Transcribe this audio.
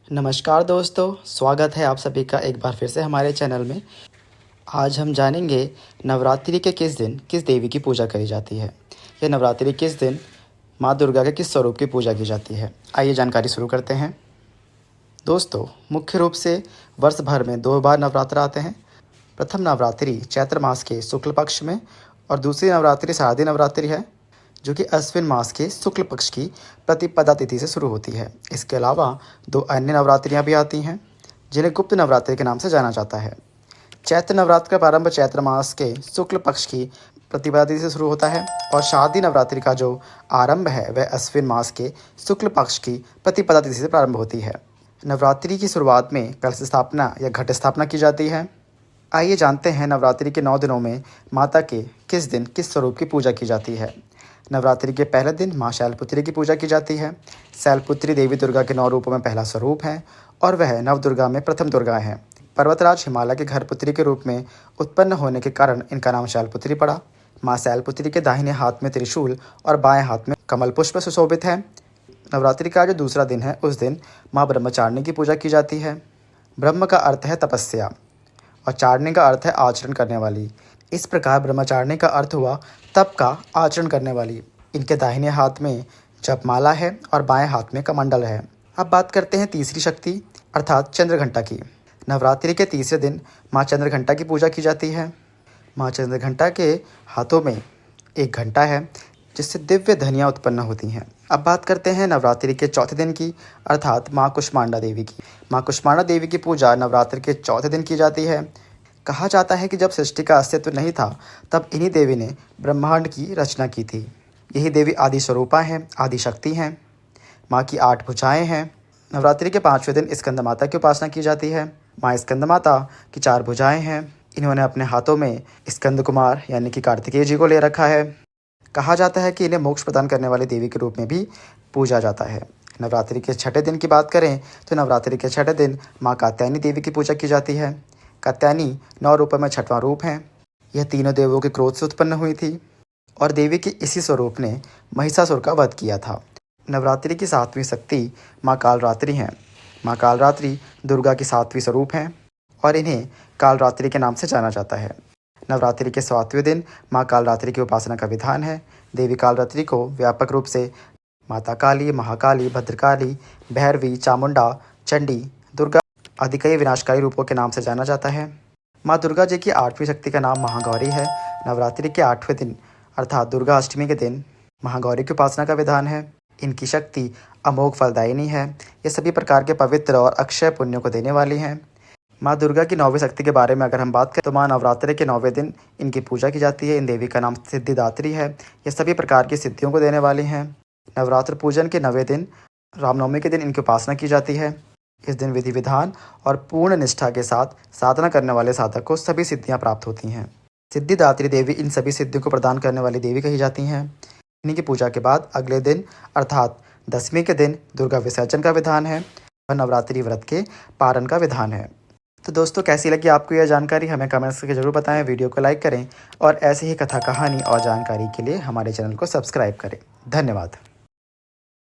नमस्कार दोस्तों, स्वागत है आप सभी का एक बार फिर से हमारे चैनल में। आज हम जानेंगे नवरात्रि के किस दिन किस देवी की पूजा करी जाती है। यह नवरात्रि किस दिन माँ दुर्गा के किस स्वरूप की पूजा की जाती है। आइए जानकारी शुरू करते हैं। दोस्तों, मुख्य रूप से वर्ष भर में 2 बार नवरात्र आते हैं। प्रथम नवरात्रि चैत्र मास के शुक्ल पक्ष में और दूसरी नवरात्रि शारदीय नवरात्रि है, जो कि अश्विन मास के शुक्ल पक्ष की प्रतिपदा तिथि से शुरू होती है। इसके अलावा 2 अन्य नवरात्रियां भी आती हैं, जिन्हें गुप्त नवरात्रि के नाम से जाना जाता है। चैत्र नवरात्र का प्रारंभ चैत्र मास के शुक्ल पक्ष की प्रतिपदा तिथि से शुरू होता है और शारदीय नवरात्रि का जो आरंभ है वह अश्विन मास के शुक्ल पक्ष की प्रतिपदा तिथि से प्रारंभ होती है। नवरात्रि की शुरुआत में कलश स्थापना या घट स्थापना की जाती है। आइए जानते हैं नवरात्रि के 9 दिनों में माता के किस दिन किस स्वरूप की पूजा की जाती है। नवरात्रि के पहले दिन माँ शैलपुत्री की पूजा की जाती है। शैलपुत्री देवी दुर्गा के 9 रूपों में पहला स्वरूप है और वह नव दुर्गा में प्रथम दुर्गा है। पर्वतराज हिमालय के घर पुत्री के रूप में उत्पन्न होने के कारण इनका नाम शैलपुत्री पड़ा। माँ शैलपुत्री के दाहिने हाथ में त्रिशूल और बाएं हाथ में कमल पुष्प सुशोभित है। नवरात्रि का जो दूसरा दिन है उस दिन माँ ब्रह्मचारिणी की पूजा की जाती है। ब्रह्म का अर्थ है तपस्या और चारिणी का अर्थ है आचरण करने वाली। इस प्रकार ब्रह्मचारिणी का अर्थ हुआ तप का आचरण करने वाली। इनके दाहिने हाथ में जपमाला है और बाएं हाथ में कमंडल है। अब बात करते हैं तीसरी शक्ति अर्थात चंद्रघंटा की। नवरात्रि के तीसरे दिन माँ चंद्रघंटा की पूजा की जाती है। माँ चंद्रघंटा के हाथों में एक घंटा है जिससे दिव्य ध्वनियाँ उत्पन्न होती हैं। अब बात करते हैं नवरात्रि के चौथे दिन की अर्थात माँ कुष्मांडा देवी की। माँ कुष्मांडा देवी की पूजा नवरात्रि के चौथे दिन की जाती है। कहा जाता है कि जब सृष्टि का अस्तित्व नहीं था तब इन्हीं देवी ने ब्रह्मांड की रचना की थी। यही देवी आदि स्वरूपा हैं, आदि शक्ति हैं। माँ की 8 भुजाएं हैं। नवरात्रि के 5वें दिन स्कंद माता की उपासना की जाती है। माँ स्कंद माता की 4 भुजाएं हैं। इन्होंने अपने हाथों में स्कंद कुमार यानी कि कार्तिकेय जी को ले रखा है। कहा जाता है कि इन्हें मोक्ष प्रदान करने वाली देवी के रूप में भी पूजा जाता है। नवरात्रि के 6ठे दिन की बात करें तो नवरात्रि के 6ठे दिन माँ कात्यायनी देवी की पूजा की जाती है। कात्यायनी 9 रूपों में 6वां रूप है। यह तीनों देवों के क्रोध से उत्पन्न हुई थी और देवी के इसी स्वरूप ने महिषासुर का वध किया था। नवरात्रि की 7वीं शक्ति माँ कालरात्रि हैं। माँ कालरात्रि दुर्गा की 7वीं स्वरूप हैं और इन्हें कालरात्रि के नाम से जाना जाता है। नवरात्रि के 7वें दिन माँ कालरात्रि की उपासना का विधान है। देवी कालरात्रि को व्यापक रूप से माता काली, महाकाली, भद्रकाली, भैरवी, चामुंडा, चंडी, दुर्गा आदि कई विनाशकारी रूपों के नाम से जाना जाता है। माँ दुर्गा जी की 8वीं शक्ति का नाम महागौरी है। नवरात्रि के 8वें दिन अर्थात दुर्गा अष्टमी के दिन महागौरी की उपासना का विधान है। इनकी शक्ति अमोघ फलदायिनी है। ये सभी प्रकार के पवित्र और अक्षय पुण्यों को देने वाली हैं। माँ दुर्गा की 9वीं शक्ति के बारे में अगर हम बात करें तो माँ नवरात्रि के 9वें दिन इनकी पूजा की जाती है। इन देवी का नाम सिद्धिदात्री है। ये सभी प्रकार की सिद्धियों को देने वाली हैं। नवरात्र पूजन के 9वें दिन रामनवमी के दिन इनकी उपासना की जाती है। इस दिन विधि विधान और पूर्ण निष्ठा के साथ साधना करने वाले साधक को सभी सिद्धियां प्राप्त होती हैं। सिद्धिदात्री देवी इन सभी सिद्धियों को प्रदान करने वाली देवी कही जाती हैं। इन्हीं की पूजा के बाद अगले दिन अर्थात 10वीं के दिन दुर्गा विसर्जन का विधान है और नवरात्रि व्रत के पारण का विधान है। तो दोस्तों, कैसी लगी आपको यह जानकारी हमें कमेंट्स करके जरूर बताएं। वीडियो को लाइक करें और ऐसे ही कथा कहानी और जानकारी के लिए हमारे चैनल को सब्सक्राइब करें। धन्यवाद।